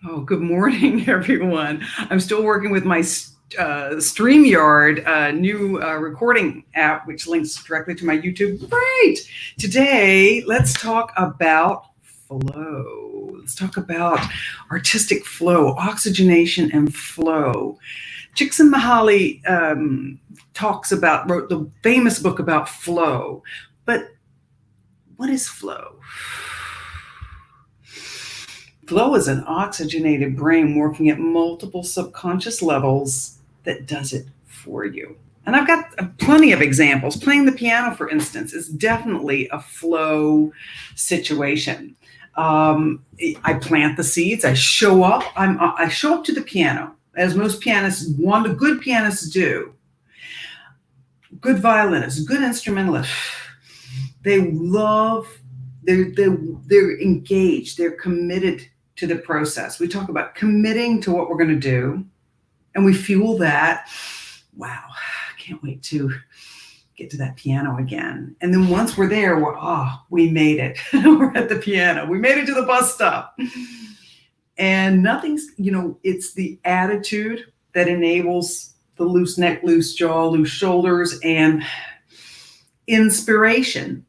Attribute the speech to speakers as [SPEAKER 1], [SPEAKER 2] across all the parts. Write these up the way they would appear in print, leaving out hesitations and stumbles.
[SPEAKER 1] Oh, good morning, everyone. I'm still working with my StreamYard new recording app, which links directly to my YouTube. Great. Today, let's talk about flow. Let's talk about artistic flow, oxygenation, and flow. Csikszentmihalyi wrote the famous book about flow. But what is flow? Flow is an oxygenated brain working at multiple subconscious levels that does it for you. And I've got plenty of examples. Playing the piano, for instance, is definitely a flow situation. I plant the seeds. I show up. I show up to the piano, as most pianists want. Good pianists do. Good violinists, good instrumentalists. They love. They're engaged. They're committed to the process. We talk about committing to what we're going to do, and we fuel that. Wow, I can't wait to get to that piano again. And then once we're there, we made it. We're at the piano. We made it to the bus stop. And nothing's, it's the attitude that enables the loose neck, loose jaw, loose shoulders, and inspiration.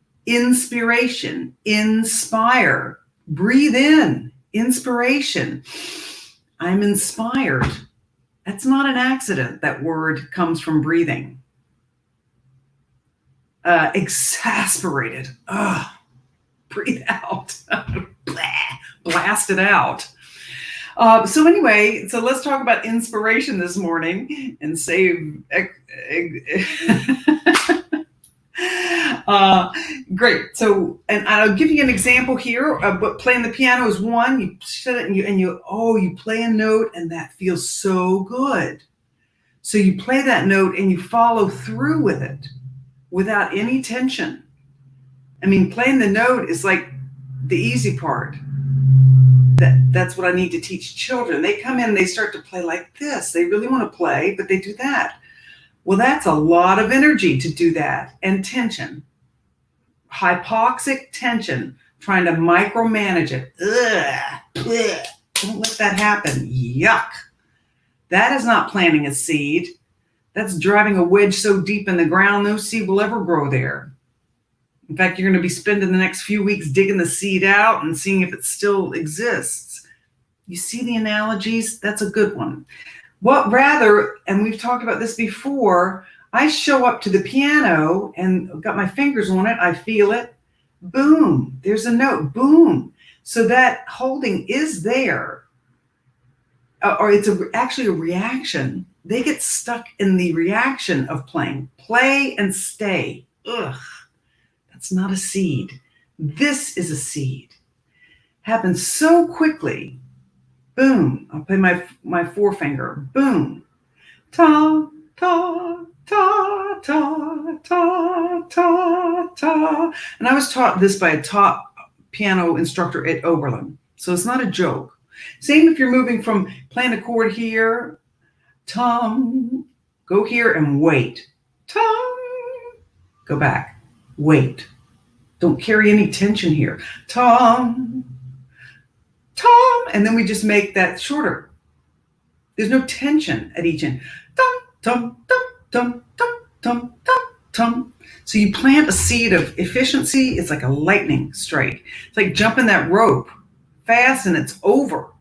[SPEAKER 1] Inspire, breathe in, inspiration. I'm inspired. That's not an accident. That word comes from breathing. Exasperated. Breathe out. Blast it out. So let's talk about inspiration this morning and save. Great. So, and I'll give you an example here. But playing the piano is one. You sit it and you play a note, and that feels so good. So you play that note and you follow through with it without any tension. I mean, playing the note is like the easy part. That's what I need to teach children. They come in, they start to play like this. They really want to play, but they do that. Well, that's a lot of energy to do that, and tension. Hypoxic tension, trying to micromanage it. Don't let that happen. Yuck. That is not planting a seed. That's driving a wedge so deep in the ground, no seed will ever grow there. In fact, you're going to be spending the next few weeks digging the seed out and seeing if it still exists. You see the analogies? That's a good one. And we've talked about this before, I show up to the piano and got my fingers on it. I feel it. Boom. There's a note. Boom. So that holding is there. Or it's actually a reaction. They get stuck in the reaction of playing. Play and stay. Ugh. That's not a seed. This is a seed. Happens so quickly. Boom. I'll play my forefinger. Boom. Ta, ta, ta, ta, ta, ta, ta. And I was taught this by a top piano instructor at Oberlin. So it's not a joke. Same if you're moving from playing a chord here, tum, go here and wait. Tum, go back, wait. Don't carry any tension here. Tum, tum, and then we just make that shorter. There's no tension at each end. Tum, tum, tum, tum, tum, tum, tum, tum. So you plant a seed of efficiency. It's like a lightning strike. It's like jumping that rope fast and it's over.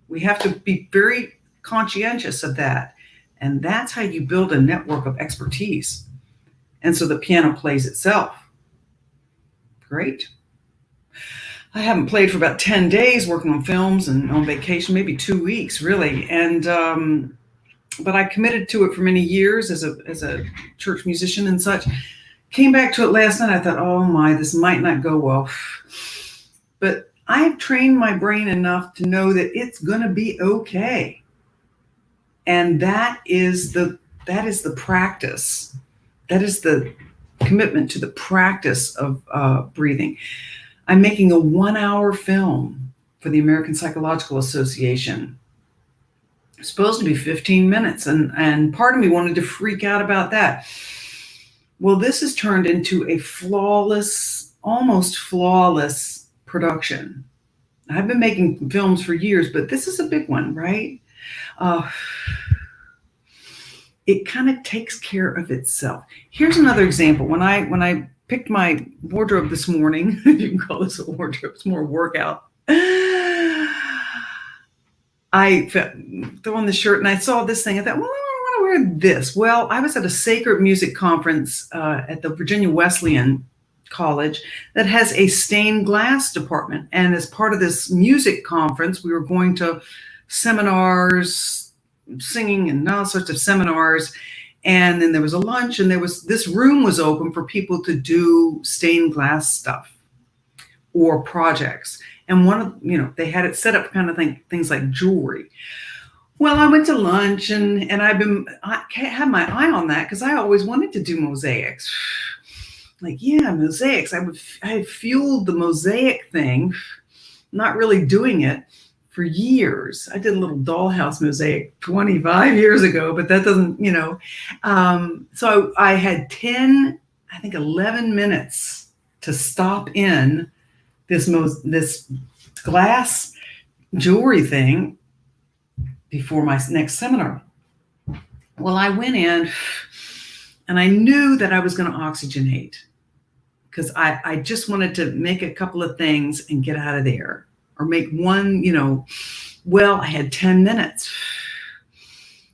[SPEAKER 1] We have to be very conscientious of that. And that's how you build a network of expertise. And so the piano plays itself. Great. I haven't played for about 10 days working on films and on vacation, maybe 2 weeks, really. And but I committed to it for many years as a church musician and such. Came back to it last night. I thought, oh my, this might not go well. But I've trained my brain enough to know that it's going to be okay. And that is the practice. That is the commitment to the practice of breathing. I'm making a 1-hour film for the American Psychological Association. It's supposed to be 15 minutes, and part of me wanted to freak out about that. Well, this has turned into a flawless, almost flawless production. I've been making films for years, but this is a big one, right? Uh, it kind of takes care of itself. Here's another example. When I picked my wardrobe this morning, you can call this a wardrobe, it's more workout. I threw on the shirt and I saw this thing. I thought, well, I want to wear this. Well, I was at a sacred music conference at the Virginia Wesleyan College that has a stained glass department. And as part of this music conference, we were going to seminars, singing and all sorts of seminars. And then there was a lunch, and this room was open for people to do stained glass stuff or projects. And they had it set up kind of things like jewelry. Well, I went to lunch and I had my eye on that because I always wanted to do mosaics. Like, yeah, mosaics. I fueled the mosaic thing, not really doing it for years. I did a little dollhouse mosaic 25 years ago, but that doesn't, so I had 11 minutes to stop in this glass jewelry thing before my next seminar. Well, I went in and I knew that I was going to oxygenate because I just wanted to make a couple of things and get out of there, or make one, well, I had 10 minutes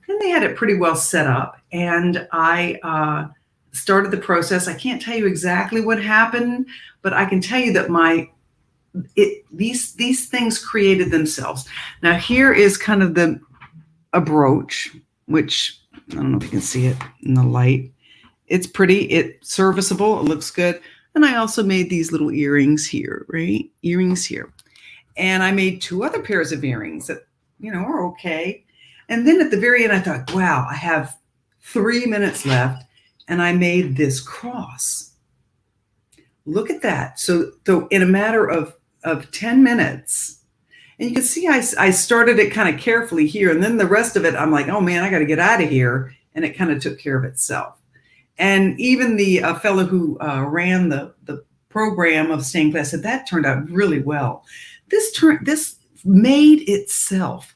[SPEAKER 1] and they had it pretty well set up. And I started the process. I can't tell you exactly what happened, but I can tell you that these things created themselves. Now here is kind of a brooch, which I don't know if you can see it in the light. It's pretty, it's serviceable, it looks good. And I also made these little earrings here, right? Earrings here. And I made 2 other pairs of earrings that, are okay. And then at the very end, I thought, wow, I have 3 minutes left. And I made this cross. Look at that. So in a matter of 10 minutes, and you can see I started it kind of carefully here. And then the rest of it, I'm like, oh man, I got to get out of here. And it kind of took care of itself. And even the fellow who ran the program of stained glass said that turned out really well. This made itself.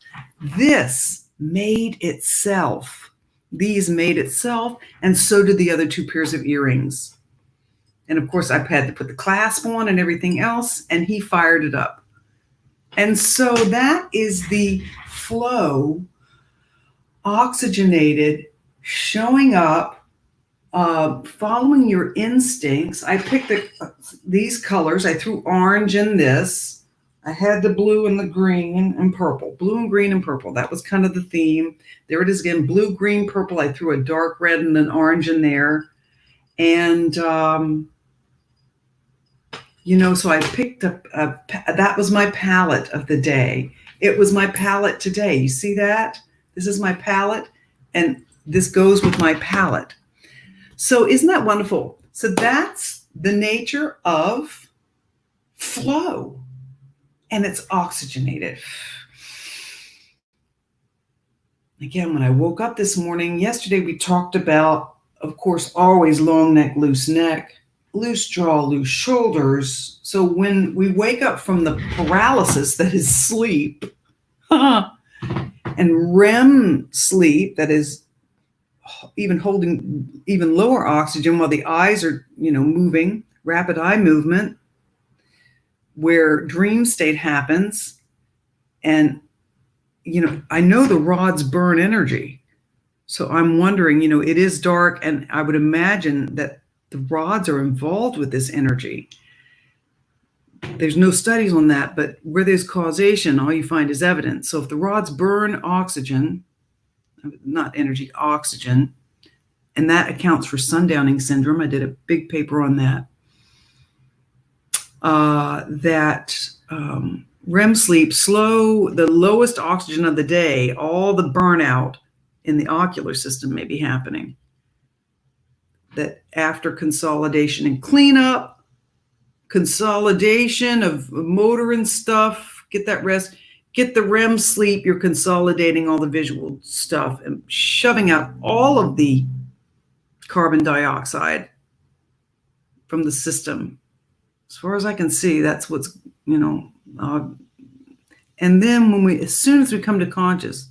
[SPEAKER 1] This made itself. These made itself. And so did the other 2 pairs of earrings. And of course, I had to put the clasp on and everything else, and he fired it up. And so that is the flow, oxygenated, showing up, following your instincts. I picked these colors. I threw orange in this. I had the blue and the green and purple. Blue and green and purple. That was kind of the theme. There it is again. Blue, green, purple. I threw a dark red and an orange in there. And, so I picked up, that was my palette of the day. It was my palette today. You see that? This is my palette, and this goes with my palette. So isn't that wonderful? So that's the nature of flow, and it's oxygenated. Again, when I woke up this morning, yesterday we talked about, of course, always long neck, loose jaw, loose shoulders. So when we wake up from the paralysis that is sleep, and REM sleep that is even holding even lower oxygen while the eyes are, moving, rapid eye movement, where dream state happens. And, I know the rods burn energy. So I'm wondering, it is dark, and I would imagine that the rods are involved with this energy. There's no studies on that, but where there's causation, all you find is evidence. So if the rods burn oxygen, not energy, oxygen, and that accounts for sundowning syndrome. I did a big paper on that. REM sleep, the lowest oxygen of the day, all the burnout in the ocular system may be happening. That after consolidation and cleanup, consolidation of motor and stuff, get that rest, get the REM sleep, you're consolidating all the visual stuff and shoving out all of the carbon dioxide from the system. As far as I can see, that's what's, And then as soon as we come to conscious,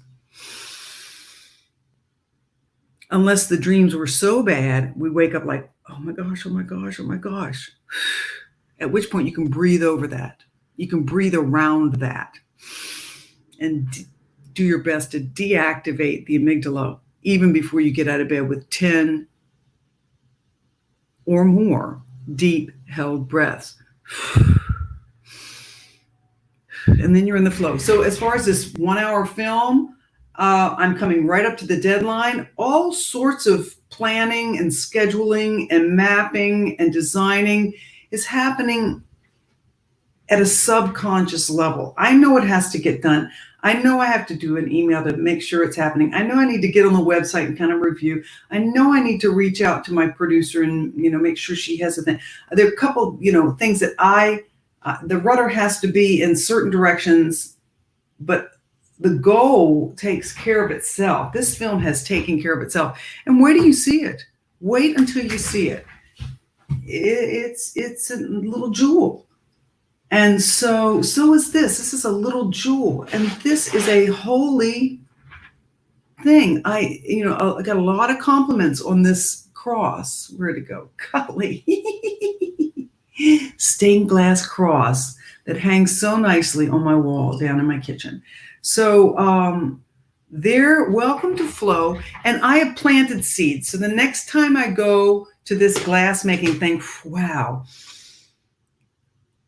[SPEAKER 1] unless the dreams were so bad, we wake up like, oh my gosh, oh my gosh, oh my gosh. At which point you can breathe over that. You can breathe around that and do your best to deactivate the amygdala even before you get out of bed with 10 or more deep held breaths. And then you're in the flow. So as far as this 1 hour film, I'm coming right up to the deadline. All sorts of planning and scheduling and mapping and designing is happening at a subconscious level. I know it has to get done. I know I have to do an email to make sure it's happening. I know I need to get on the website and kind of review. I know I need to reach out to my producer and, make sure she has a thing. There are a couple, things that the rudder has to be in certain directions, but the goal takes care of itself. This film has taken care of itself. And where do you see it? Wait until you see it. It's a little jewel. And so is this. This is a little jewel. And this is a holy thing. I got a lot of compliments on this cross. Where'd it go? Golly. Stained glass cross that hangs so nicely on my wall down in my kitchen. So welcome to flow. And I have planted seeds. So the next time I go to this glass making thing, wow.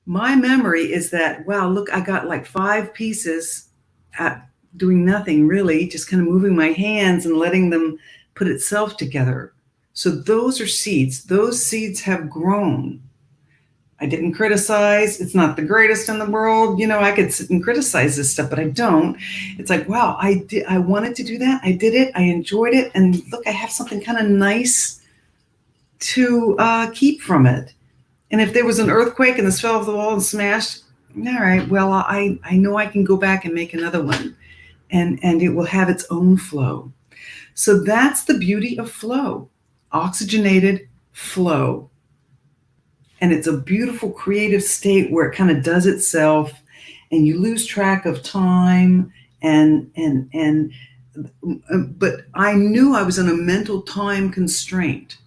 [SPEAKER 1] My memory is that, wow, look, I got like 5 pieces doing nothing really, just kind of moving my hands and letting them put itself together. So those are seeds. Those seeds have grown. I didn't criticize. It's not the greatest in the world. I could sit and criticize this stuff, but I don't. It's like, wow, I wanted to do that. I did it. I enjoyed it. And look, I have something kind of nice to keep from it. And if there was an earthquake and this fell off the wall and smashed, all right, well, I know I can go back and make another one and it will have its own flow. So that's the beauty of flow, oxygenated flow. And it's a beautiful creative state where it kind of does itself and you lose track of time but I knew I was in a mental time constraint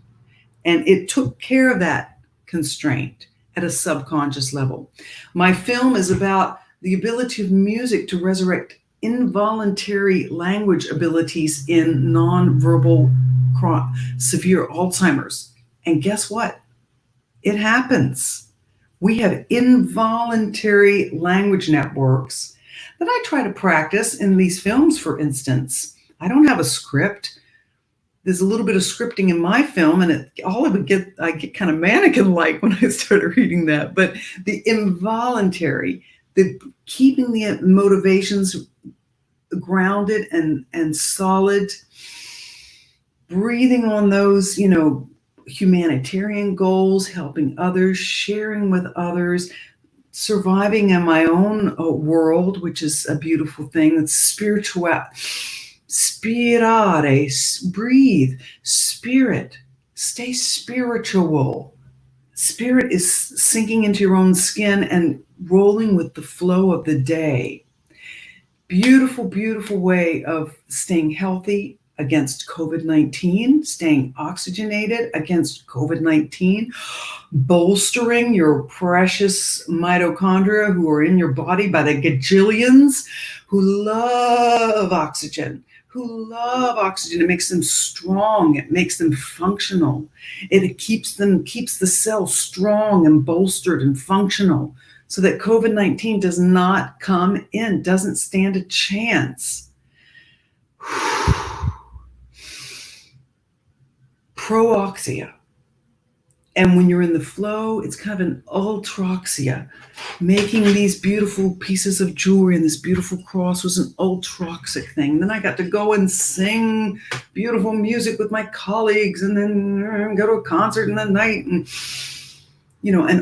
[SPEAKER 1] and it took care of that constraint at a subconscious level. My film is about the ability of music to resurrect involuntary language abilities in nonverbal severe Alzheimer's. And guess what? It happens. We have involuntary language networks that I try to practice in these films, for instance. I don't have a script. There's a little bit of scripting in my film, and I get kind of mannequin-like when I started reading that. But the involuntary, the keeping the motivations grounded and solid, breathing on those, humanitarian goals, helping others, sharing with others, surviving in my own world, which is a beautiful thing. It's spiritual. Spirare, breathe, spirit, stay spiritual. Spirit is sinking into your own skin and rolling with the flow of the day. Beautiful, beautiful way of staying healthy against COVID-19, staying oxygenated against COVID-19, bolstering your precious mitochondria who are in your body by the gajillions, who love oxygen. It makes them strong. It makes them functional. It keeps the cell strong and bolstered and functional so that COVID-19 does not come in, doesn't stand a chance. PROoxia. And when you're in the flow, it's kind of an ultroxia. Making these beautiful pieces of jewelry and this beautiful cross was an ultroxic thing. Then I got to go and sing beautiful music with my colleagues and then go to a concert in the night. And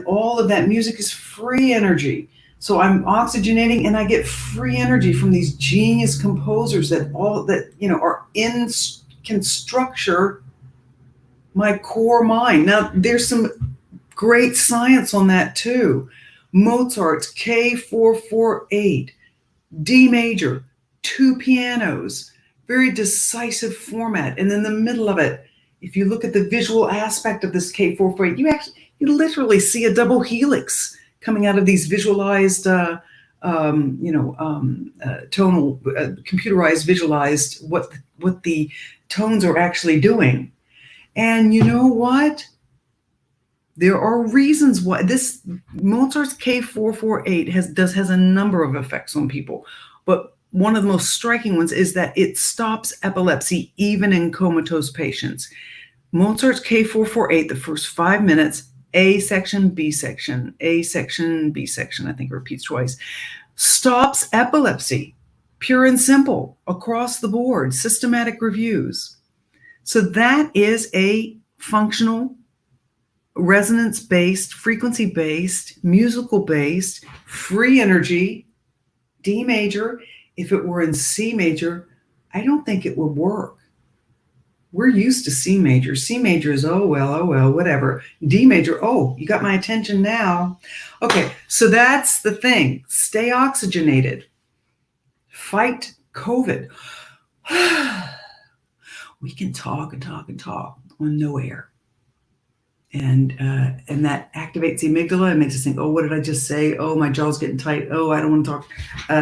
[SPEAKER 1] all of that music is free energy. So I'm oxygenating and I get free energy from these genius composers that can structure my core mind. Now, there's some great science on that too. Mozart's K448 D major, two pianos, very decisive format. And in the middle of it, if you look at the visual aspect of this K448, you literally see a double helix coming out of these visualized, tonal, computerized, visualized what the tones are actually doing. And you know what? There are reasons why this Mozart's K448 has a number of effects on people, but one of the most striking ones is that it stops epilepsy even in comatose patients. Mozart's K448, the first 5 minutes, A section, B section, A section, B section, I think it repeats twice, stops epilepsy, pure and simple, across the board, systematic reviews. So that is a functional, resonance-based, frequency-based, musical-based, free energy, D major. If it were in C major, I don't think it would work. We're used to C major. C major is, oh well, whatever. D major, oh, you got my attention now. Okay, so that's the thing. Stay oxygenated. Fight COVID. We can talk and talk and talk on no air. And that activates the amygdala and makes us think, oh, what did I just say? Oh, my jaw's getting tight. Oh, I don't want to talk.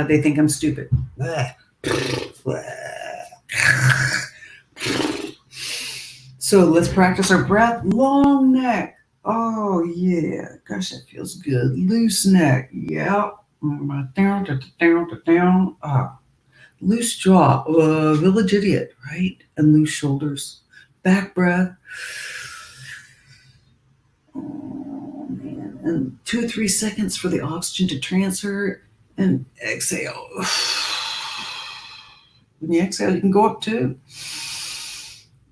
[SPEAKER 1] They think I'm stupid. So let's practice our breath. Long neck. Oh, yeah. Gosh, that feels good. Loose neck. Yeah. Down. Loose jaw. Village idiot, right? And loose shoulders. Back breath. Oh, man. And 2 or 3 seconds for the oxygen to transfer. And exhale. When you exhale, you can go up too.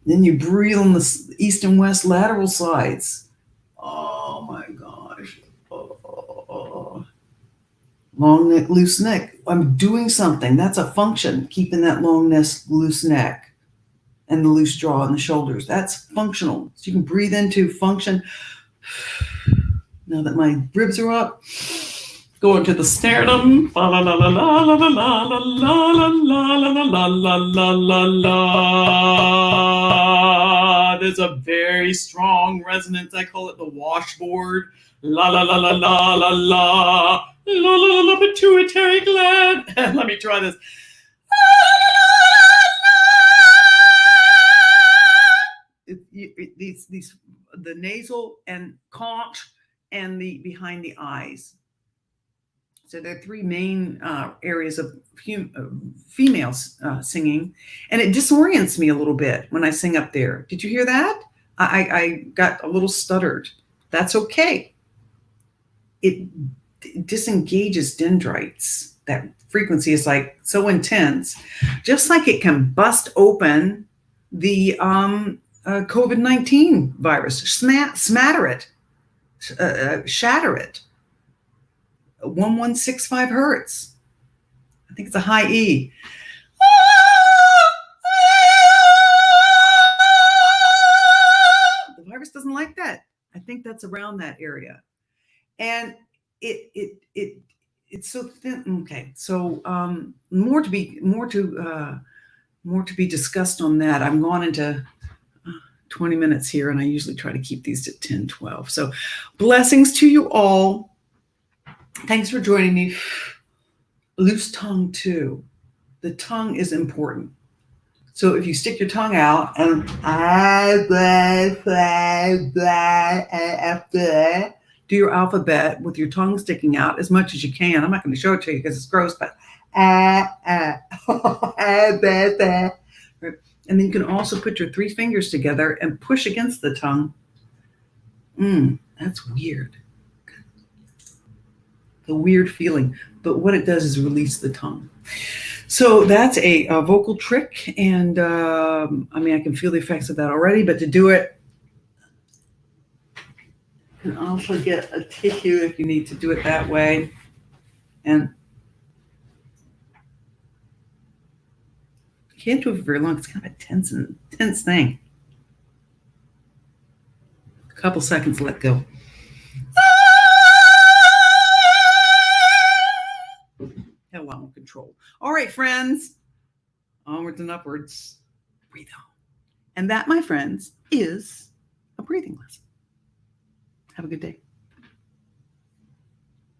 [SPEAKER 1] Then you breathe on the east and west lateral sides. Oh my gosh. Oh. Long neck, loose neck. I'm doing something. That's a function, keeping that long neck, loose neck, and the loose jaw and the shoulders. That's functional. So you can breathe into function. Now that my ribs are up, go into the sternum. La la la la la la la la la la la la la la. There's a very strong resonance. I call it the washboard. La la la la la la la la la la pituitary gland. Let me try this. These the nasal and conch and the behind the eyes. So there are 3 main areas of female singing, and it disorients me a little bit when I sing up there. Did you hear that? I got a little stuttered. That's okay. It disengages dendrites. That frequency is like so intense, just like it can bust open the COVID-19 virus, smatter it, shatter it. 1165 hertz. I think it's a high E. The virus doesn't like that. I think that's around that area. And it's so thin. Okay, so more to be discussed on that. I'm going into 20 minutes here, and I usually try to keep these to 10, 12. So blessings to you all. Thanks for joining me. Loose tongue too. The tongue is important. So if you stick your tongue out and do your alphabet with your tongue sticking out as much as you can. I'm not going to show it to you because it's gross, but and then you can also put your 3 fingers together and push against the tongue. That's weird. The weird feeling, but what it does is release the tongue. So that's a vocal trick, and I can feel the effects of that already, but to do it, you can also get a tissue if you need to do it that way. And you can't do it for very long. It's kind of a tense thing. A couple seconds, let go. That allow control. All right, friends, onwards and upwards. Breathe on. And that, my friends, is a breathing lesson. Have a good day.